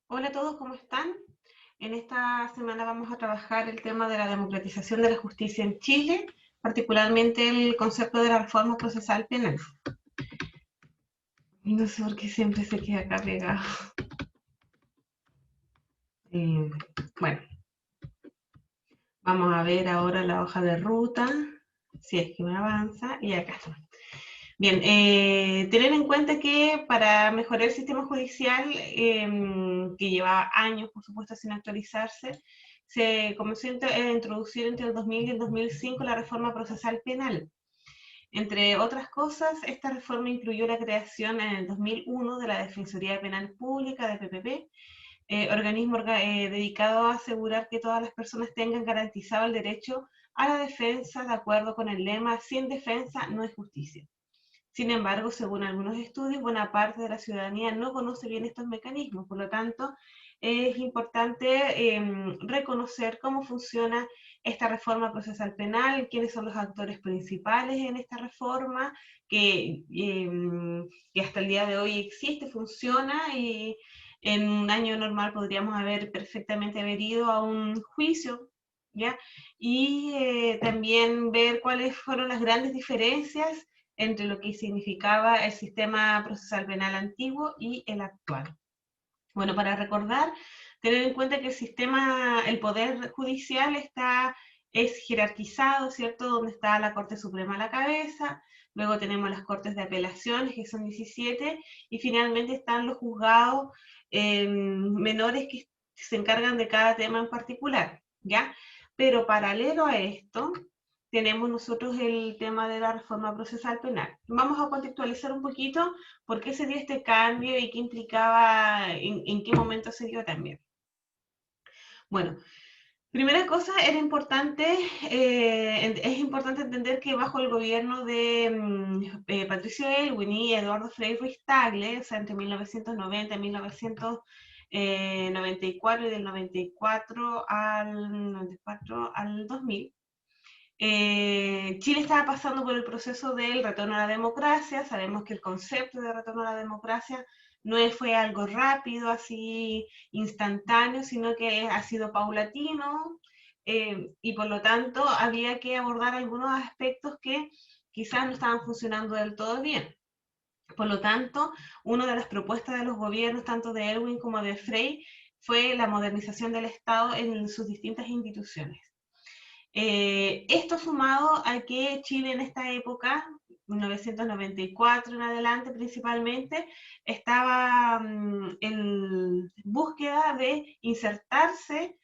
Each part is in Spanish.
Hola a todos, ¿cómo están? En esta semana vamos a trabajar el tema de la democratización de la justicia en Chile, particularmente el concepto de la reforma procesal penal. No sé por qué siempre se queda acá pegado. Eh, bueno, vamos a ver ahora la hoja de ruta, si es que me avanza, y acá está. Bien, tener en cuenta que para mejorar el sistema judicial, que lleva años, por supuesto, sin actualizarse, se comenzó a introducir entre el 2000 y el 2005 la reforma procesal penal. Entre otras cosas, esta reforma incluyó la creación en el 2001 de la Defensoría Penal Pública, de PPP, organismo dedicado a asegurar que todas las personas tengan garantizado el derecho a la defensa de acuerdo con el lema "sin defensa no es justicia". Sin embargo, según algunos estudios, buena parte de la ciudadanía no conoce bien estos mecanismos. Por lo tanto, es importante reconocer cómo funciona esta reforma procesal penal, quiénes son los actores principales en esta reforma, que hasta el día de hoy existe, funciona, y en un año normal podríamos haber ido a un juicio, ¿ya? Y también ver cuáles fueron las grandes diferencias entre lo que significaba el sistema procesal penal antiguo y el actual. Bueno, para recordar, tener en cuenta que el poder judicial es jerarquizado, ¿cierto? Donde está la Corte Suprema a la cabeza, luego tenemos las Cortes de Apelaciones, que son 17, y finalmente están los juzgados menores que se encargan de cada tema en particular, ¿ya? Pero paralelo a esto, tenemos nosotros el tema de la reforma procesal penal. Vamos a contextualizar un poquito por qué se dio este cambio y qué implicaba, en qué momento se dio también. Bueno, primera cosa, es importante entender que bajo el gobierno de Patricio Aylwin y Eduardo Frei Ruiz-Tagle, o sea, entre 1990 y 1994 y del 94 al 2000, Chile estaba pasando por el proceso del retorno a la democracia. Sabemos que el concepto de retorno a la democracia no fue algo rápido, así instantáneo, sino que ha sido paulatino, y por lo tanto había que abordar algunos aspectos que quizás no estaban funcionando del todo bien. Por lo tanto, una de las propuestas de los gobiernos, tanto de Erwin como de Frey, fue la modernización del Estado en sus distintas instituciones. Esto sumado a que Chile en esta época, 1994 en adelante principalmente, estaba en búsqueda de insertarse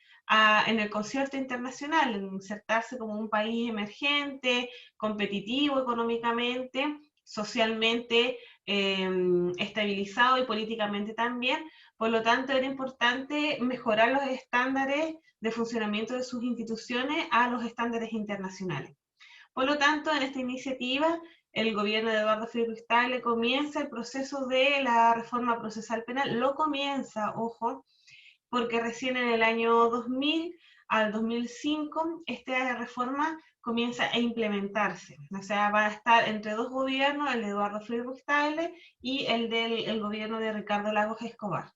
en el concierto internacional, insertarse como un país emergente, competitivo económicamente, socialmente estabilizado y políticamente también. Por lo tanto, era importante mejorar los estándares de funcionamiento de sus instituciones a los estándares internacionales. Por lo tanto, en esta iniciativa, el gobierno de Eduardo Frei Ruiz-Tagle comienza el proceso de la reforma procesal penal. Lo comienza, ojo, porque recién en el año 2000 al 2005 esta reforma comienza a implementarse. O sea, va a estar entre dos gobiernos, el de Eduardo Frei Ruiz-Tagle y el del gobierno de Ricardo Lagos Escobar.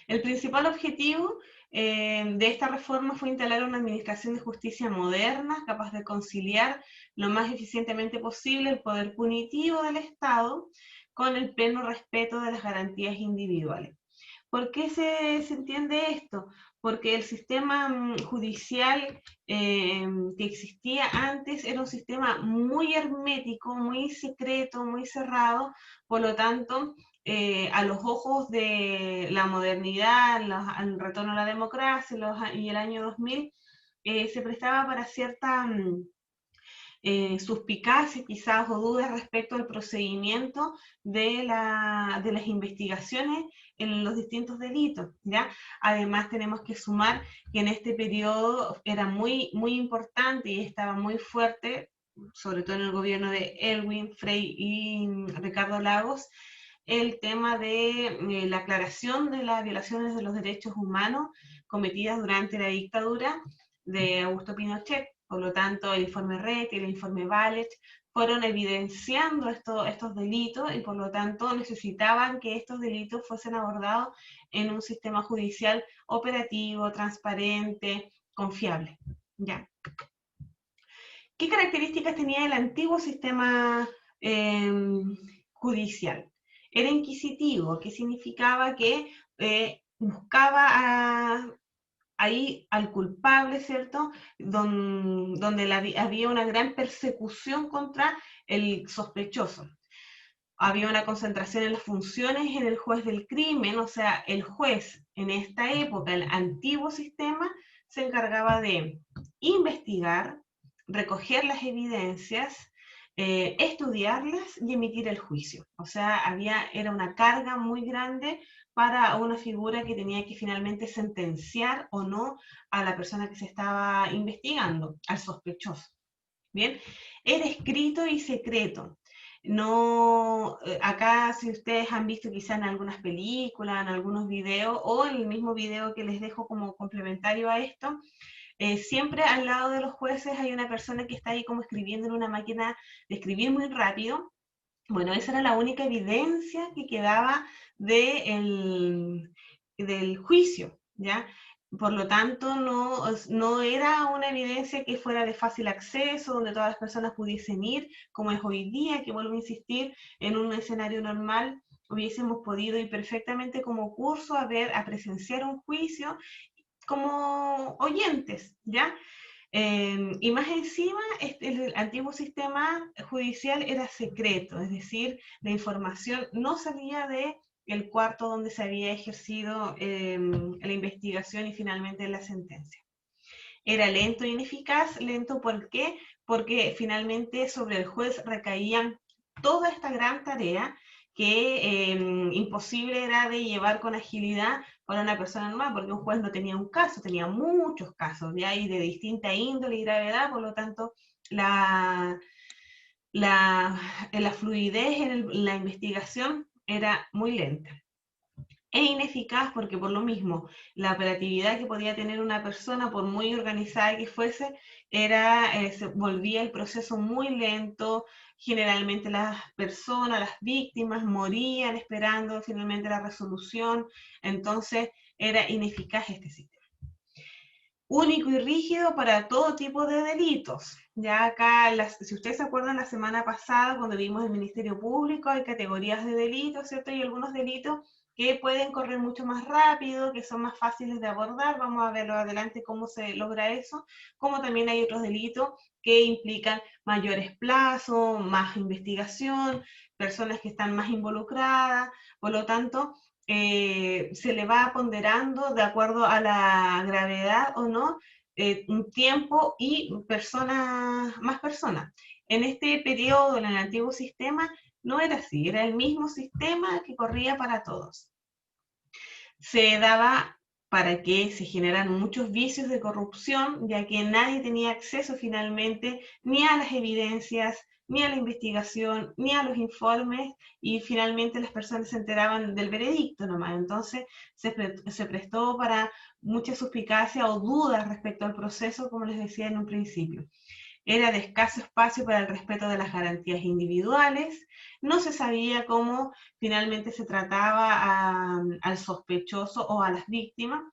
El principal objetivo de esta reforma fue instalar una administración de justicia moderna, capaz de conciliar lo más eficientemente posible el poder punitivo del Estado con el pleno respeto de las garantías individuales. ¿Por qué se entiende esto? Porque el sistema judicial que existía antes era un sistema muy hermético, muy secreto, muy cerrado. Por lo tanto, a los ojos de la modernidad, al retorno a la democracia y el año 2000, se prestaba para cierta suspicacias quizás o dudas respecto al procedimiento de las investigaciones en los distintos delitos, ¿ya? Además tenemos que sumar que en este periodo era muy importante y estaba muy fuerte, sobre todo en el gobierno de Erwin, Frei y Ricardo Lagos, el tema de la aclaración de las violaciones de los derechos humanos cometidas durante la dictadura de Augusto Pinochet. Por lo tanto, el informe RET y el informe Valech fueron evidenciando estos delitos y por lo tanto necesitaban que estos delitos fuesen abordados en un sistema judicial operativo, transparente, confiable. ¿Ya? ¿Qué características tenía el antiguo sistema judicial? Era inquisitivo, que significaba que buscaba ahí al culpable, ¿cierto? Donde había una gran persecución contra el sospechoso. Había una concentración en las funciones en el juez del crimen, o sea, el juez en esta época, el antiguo sistema, se encargaba de investigar, recoger las evidencias, estudiarlas y emitir el juicio. O sea, era una carga muy grande para una figura que tenía que finalmente sentenciar o no a la persona que se estaba investigando, al sospechoso. Bien, era escrito y secreto. No, acá si ustedes han visto quizá en algunas películas, en algunos videos o en el mismo video que les dejo como complementario a esto, siempre al lado de los jueces hay una persona que está ahí como escribiendo en una máquina de escribir muy rápido. Bueno, esa era la única evidencia que quedaba del juicio, ¿ya? Por lo tanto, no era una evidencia que fuera de fácil acceso, donde todas las personas pudiesen ir, como es hoy día, que vuelvo a insistir, en un escenario normal hubiésemos podido ir perfectamente como curso a presenciar un juicio como oyentes, ¿ya? Y más encima, el antiguo sistema judicial era secreto, es decir, la información no salía del cuarto donde se había ejercido la investigación y finalmente la sentencia. Era lento e ineficaz. Lento, ¿por qué? Porque finalmente sobre el juez recaía toda esta gran tarea que imposible era de llevar con agilidad para una persona normal, porque un juez no tenía un caso, tenía muchos casos, ¿ya? Y de distinta índole y gravedad, por lo tanto, la, la fluidez en la investigación era muy lenta. E ineficaz porque por lo mismo la operatividad que podía tener una persona, por muy organizada que fuese, se volvía el proceso muy lento. Generalmente las personas, las víctimas, morían esperando finalmente la resolución. Entonces era ineficaz este sistema. Único y rígido para todo tipo de delitos. Ya acá, si ustedes se acuerdan, la semana pasada, cuando vimos el Ministerio Público, hay categorías de delitos, ¿cierto? Y algunos delitos que pueden correr mucho más rápido, que son más fáciles de abordar. Vamos a verlo adelante cómo se logra eso. Como también hay otros delitos que implican mayores plazos, más investigación, personas que están más involucradas. Por lo tanto, se le va ponderando de acuerdo a la gravedad o no, un tiempo y más personas. En este periodo, en el antiguo sistema, no era así, era el mismo sistema que corría para todos. Se daba para que se generaran muchos vicios de corrupción, ya que nadie tenía acceso finalmente ni a las evidencias, ni a la investigación, ni a los informes, y finalmente las personas se enteraban del veredicto nomás. Entonces se prestó para mucha suspicacia o dudas respecto al proceso, como les decía en un principio. Era de escaso espacio para el respeto de las garantías individuales, no se sabía cómo finalmente se trataba al sospechoso o a las víctimas,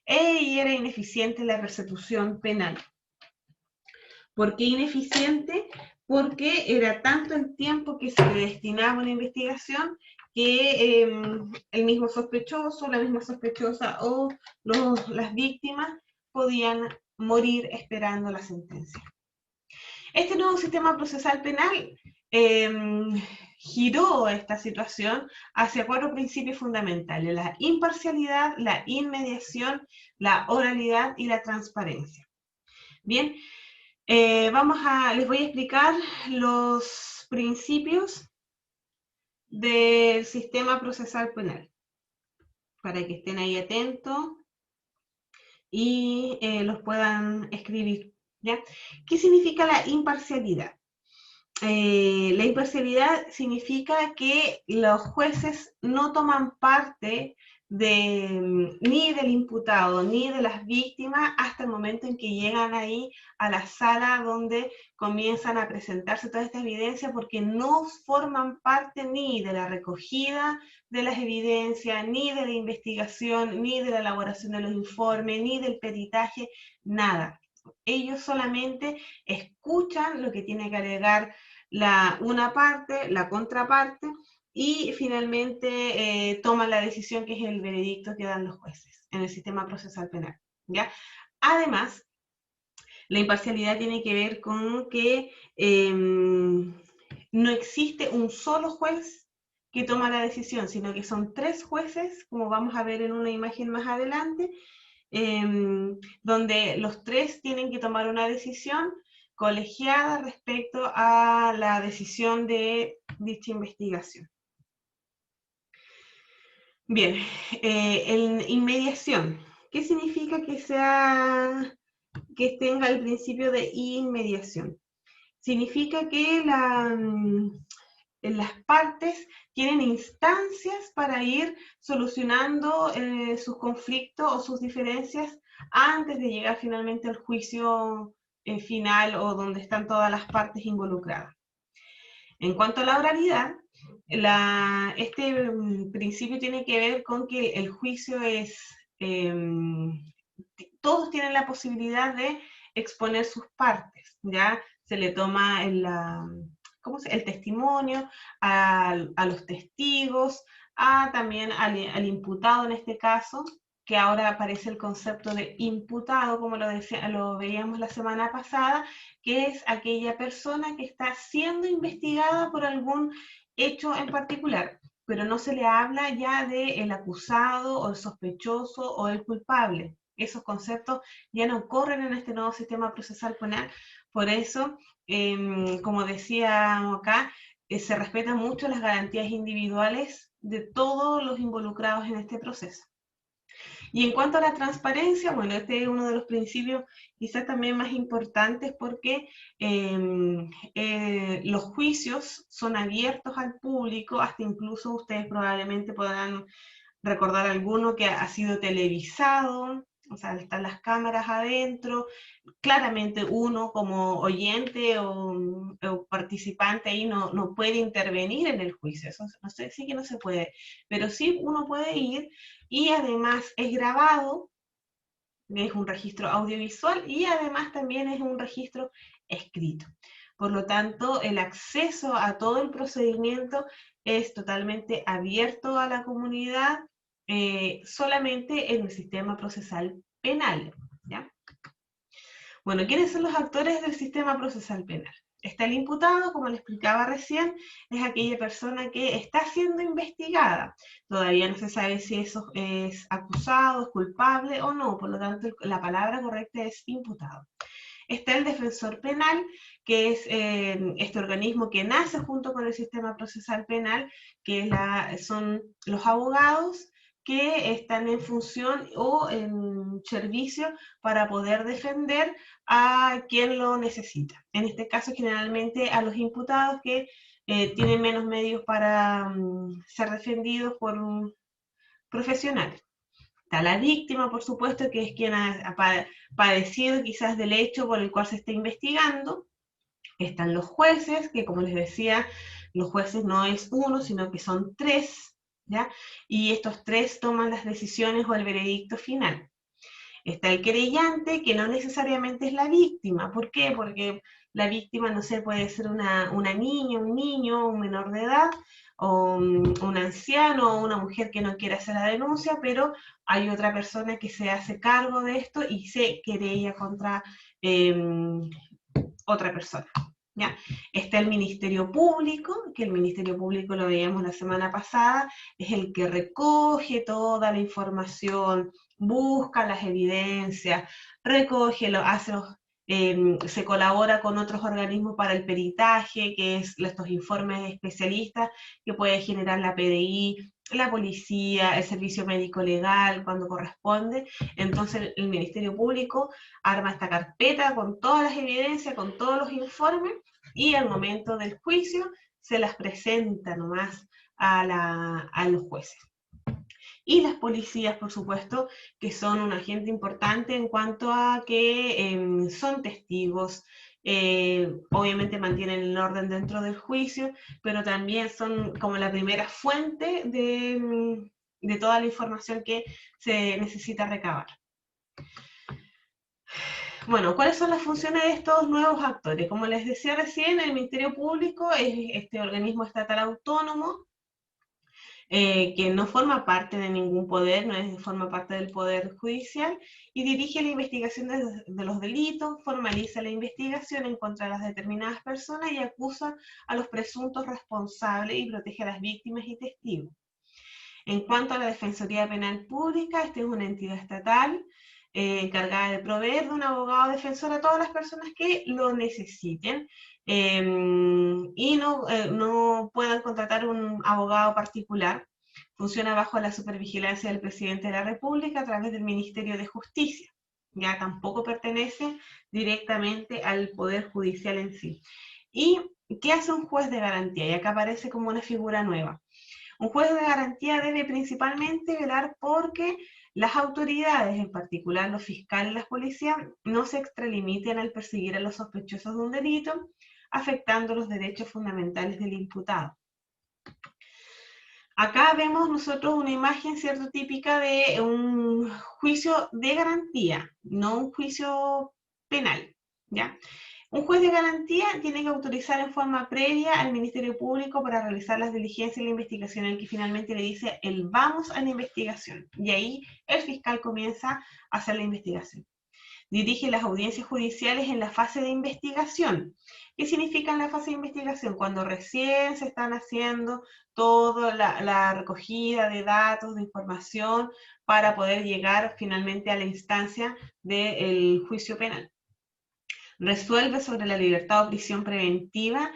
y era ineficiente la persecución penal. ¿Por qué ineficiente? Porque era tanto el tiempo que se le destinaba a una investigación que el mismo sospechoso, la misma sospechosa o las víctimas podían morir esperando la sentencia. Este nuevo sistema procesal penal giró esta situación hacia 4 principios fundamentales: la imparcialidad, la inmediación, la oralidad y la transparencia. Bien, les voy a explicar los principios del sistema procesal penal, para que estén ahí atentos y los puedan escribir, ¿ya? ¿Qué significa la imparcialidad? La imparcialidad significa que los jueces no toman parte ni del imputado ni de las víctimas hasta el momento en que llegan ahí a la sala donde comienzan a presentarse toda esta evidencia, porque no forman parte ni de la recogida de las evidencias, ni de la investigación, ni de la elaboración de los informes, ni del peritaje, nada. Ellos solamente escuchan lo que tiene que alegar una parte, la contraparte, y finalmente toman la decisión, que es el veredicto que dan los jueces en el sistema procesal penal, ¿ya? Además, la imparcialidad tiene que ver con que no existe un solo juez que toma la decisión, sino que son 3 jueces, como vamos a ver en una imagen más adelante, donde los 3 tienen que tomar una decisión colegiada respecto a la decisión de dicha investigación. Bien, en inmediación, ¿qué significa que tenga el principio de inmediación? Significa que las partes tienen instancias para ir solucionando sus conflictos o sus diferencias antes de llegar finalmente al juicio final, o donde están todas las partes involucradas. En cuanto a la oralidad, este principio tiene que ver con que el juicio es, todos tienen la posibilidad de exponer sus partes, ¿ya? Se le toma el testimonio a los testigos, también al imputado en este caso, que ahora aparece el concepto de imputado, como lo veíamos la semana pasada, que es aquella persona que está siendo investigada por algún hecho en particular, pero no se le habla ya del acusado o el sospechoso o el culpable. Esos conceptos ya no corren en este nuevo sistema procesal penal. Por eso, como decía acá, se respetan mucho las garantías individuales de todos los involucrados en este proceso. Y en cuanto a la transparencia, bueno, este es uno de los principios quizás también más importantes, porque los juicios son abiertos al público, hasta incluso ustedes probablemente podrán recordar alguno que ha sido televisado, o sea, están las cámaras adentro. Claramente uno como oyente o participante ahí no puede intervenir en el juicio, eso no sé, sí que no se puede, pero sí uno puede ir, y además es grabado, es un registro audiovisual, y además también es un registro escrito. Por lo tanto, el acceso a todo el procedimiento es totalmente abierto a la comunidad, solamente en el sistema procesal penal, ¿ya? Bueno, ¿quiénes son los actores del sistema procesal penal? Está el imputado, como le explicaba recién, es aquella persona que está siendo investigada. Todavía no se sabe si eso es acusado, es culpable o no, por lo tanto la palabra correcta es imputado. Está el defensor penal, que es este organismo que nace junto con el sistema procesal penal, que son los abogados que están en función o en servicio para poder defender a quien lo necesita. En este caso, generalmente a los imputados que tienen menos medios para ser defendidos por un profesional. Está la víctima, por supuesto, que es quien ha padecido quizás del hecho por el cual se está investigando. Están los jueces, que como les decía, los jueces no es uno, sino que son 3, ¿ya? Y estos 3 toman las decisiones o el veredicto final. Está el querellante, que no necesariamente es la víctima. ¿Por qué? Porque la víctima, no sé, puede ser una niña, un niño, un menor de edad, o un anciano o una mujer que no quiere hacer la denuncia, pero hay otra persona que se hace cargo de esto y se querella contra otra persona. ¿Ya? Está el Ministerio Público, que el Ministerio Público lo veíamos la semana pasada, es el que recoge toda la información, busca las evidencias, recoge, se colabora con otros organismos para el peritaje, que es estos informes especialistas que puede generar la PDI, la policía, el servicio médico legal cuando corresponde. Entonces el Ministerio Público arma esta carpeta con todas las evidencias, con todos los informes, y al momento del juicio se las presenta nomás a los jueces. Y las policías, por supuesto, que son un agente importante en cuanto a que son testigos, obviamente mantienen el orden dentro del juicio, pero también son como la primera fuente de toda la información que se necesita recabar. Bueno, ¿cuáles son las funciones de estos nuevos actores? Como les decía recién, el Ministerio Público es este organismo estatal autónomo que no forma parte de ningún poder, forma parte del Poder Judicial y dirige la investigación de los delitos, formaliza la investigación en contra de las determinadas personas y acusa a los presuntos responsables y protege a las víctimas y testigos. En cuanto a la Defensoría Penal Pública, esta es una entidad estatal encargada de proveer de un abogado defensor a todas las personas que lo necesiten y no puedan contratar un abogado particular. Funciona bajo la supervigilancia del presidente de la República a través del Ministerio de Justicia. Ya tampoco pertenece directamente al Poder Judicial en sí. ¿Y qué hace un juez de garantía? Y acá aparece como una figura nueva. Un juez de garantía debe principalmente velar porque las autoridades, en particular los fiscales y las policías, no se extralimiten al perseguir a los sospechosos de un delito, afectando los derechos fundamentales del imputado. Acá vemos nosotros una imagen, ¿cierto?, típica de un juicio de garantía, no un juicio penal, ¿ya? Un juez de garantía tiene que autorizar en forma previa al Ministerio Público para realizar las diligencias y la investigación, en el que finalmente le dice el vamos a la investigación. Y ahí el fiscal comienza a hacer la investigación. Dirige las audiencias judiciales en la fase de investigación. ¿Qué significa en la fase de investigación? Cuando recién se están haciendo toda la recogida de datos, de información, para poder llegar finalmente a la instancia del juicio penal. Resuelve sobre la libertad o prisión preventiva.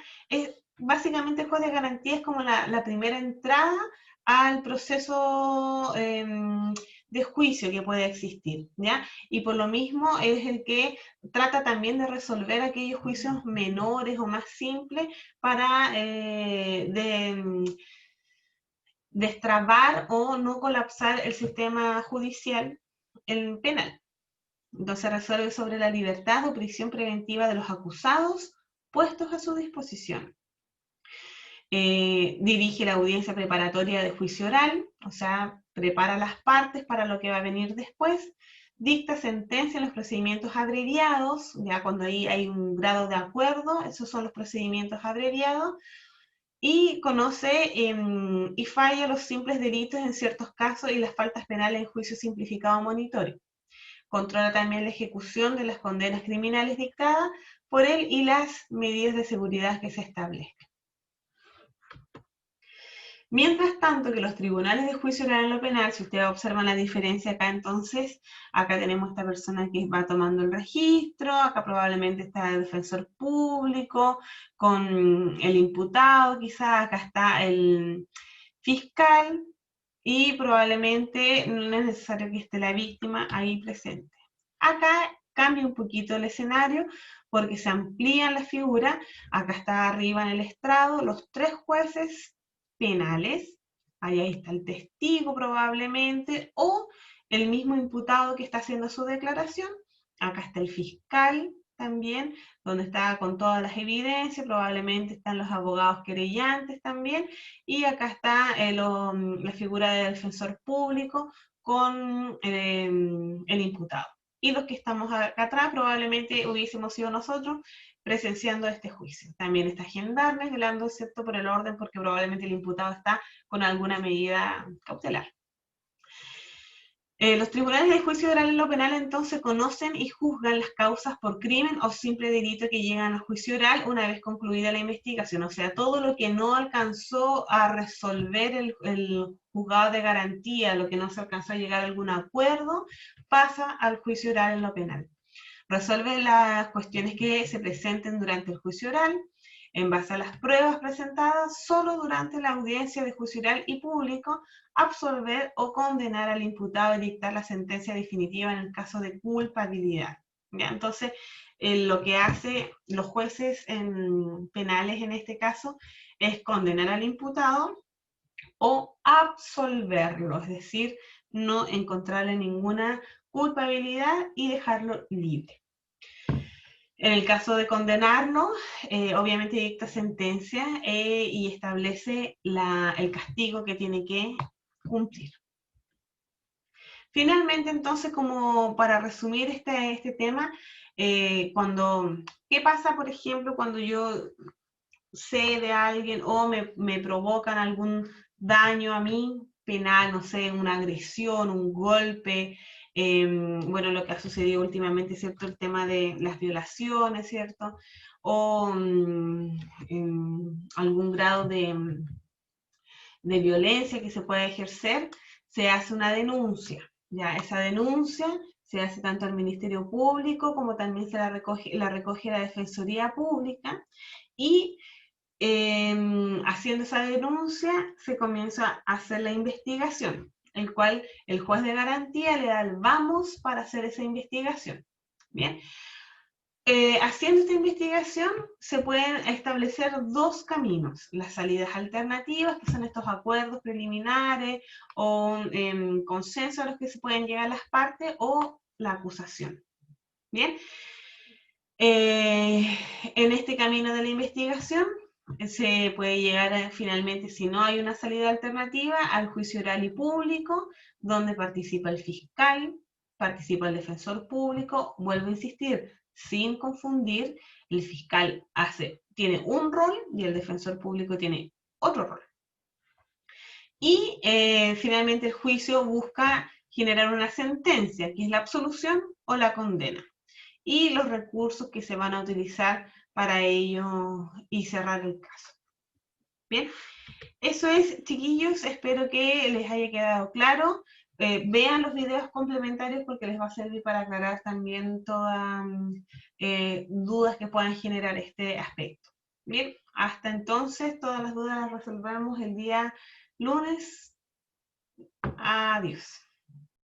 Básicamente el juez de garantía es como la primera entrada al proceso de juicio que puede existir, ¿ya? Y por lo mismo es el que trata también de resolver aquellos juicios menores o más simples para destrabar o no colapsar el sistema judicial penal. Entonces resuelve sobre la libertad o prisión preventiva de los acusados puestos a su disposición. Dirige la audiencia preparatoria de juicio oral, o sea, prepara las partes para lo que va a venir después. Dicta sentencia en los procedimientos abreviados, ya cuando ahí hay un grado de acuerdo, esos son los procedimientos abreviados. Y conoce y falla los simples delitos en ciertos casos y las faltas penales en juicio simplificado monitorio. Controla también la ejecución de las condenas criminales dictadas por él y las medidas de seguridad que se establezcan. Mientras tanto, que los tribunales de juicio oral en lo penal, si ustedes observan la diferencia acá, entonces, acá tenemos esta persona que va tomando el registro, acá probablemente está el defensor público, con el imputado, quizá acá está el fiscal, y probablemente no es necesario que esté la víctima ahí presente. Acá cambia un poquito el escenario porque se amplían las figuras. Acá está arriba en el estrado los 3 jueces penales, ahí está el testigo probablemente, o el mismo imputado que está haciendo su declaración. Acá está el fiscal también, donde está con todas las evidencias, probablemente están los abogados querellantes también, y acá está la figura del defensor público con el imputado. Y los que estamos acá atrás probablemente hubiésemos sido nosotros presenciando este juicio. También está gendarmes velando, excepto por el orden, porque probablemente el imputado está con alguna medida cautelar. Los tribunales de juicio oral en lo penal entonces conocen y juzgan las causas por crimen o simple delito que llegan al juicio oral una vez concluida la investigación. O sea, todo lo que no alcanzó a resolver el juzgado de garantía, lo que no se alcanzó a llegar a algún acuerdo, pasa al juicio oral en lo penal. Resuelve las cuestiones que se presenten durante el juicio oral, en base a las pruebas presentadas, solo durante la audiencia de juicio oral y público, absolver o condenar al imputado y dictar la sentencia definitiva en el caso de culpabilidad. ¿Ya? Entonces, lo que hacen los jueces penales en este caso es condenar al imputado o absolverlo, es decir, no encontrarle ninguna culpabilidad y dejarlo libre. En el caso de condenarlo, obviamente dicta sentencia y establece el castigo que tiene que cumplir. Finalmente, entonces, como para resumir este tema, ¿qué pasa, por ejemplo, cuando yo sé de alguien o me provocan algún daño a mí penal, no sé, una agresión, un golpe, bueno, lo que ha sucedido últimamente, ¿cierto? El tema de las violaciones, ¿cierto? O algún grado de violencia que se pueda ejercer, se hace una denuncia. Ya, esa denuncia se hace tanto al Ministerio Público como también se la recoge la Defensoría Pública y haciendo esa denuncia se comienza a hacer la investigación, el cual el juez de garantía le da el vamos para hacer esa investigación. Bien. Haciendo esta investigación se pueden establecer dos caminos, las salidas alternativas, que son estos acuerdos preliminares o consensos a los que se pueden llegar las partes, o la acusación. Bien, en este camino de la investigación se puede llegar finalmente, si no hay una salida alternativa, al juicio oral y público, donde participa el fiscal, participa el defensor público. Vuelvo a insistir, sin confundir, el fiscal tiene un rol y el defensor público tiene otro rol. Y finalmente el juicio busca generar una sentencia, que es la absolución o la condena, y los recursos que se van a utilizar para ello y cerrar el caso. Bien, eso es, chiquillos, espero que les haya quedado claro. Vean los videos complementarios porque les va a servir para aclarar también todas dudas que puedan generar este aspecto. Bien, hasta entonces todas las dudas las resolvemos el día lunes. Adiós.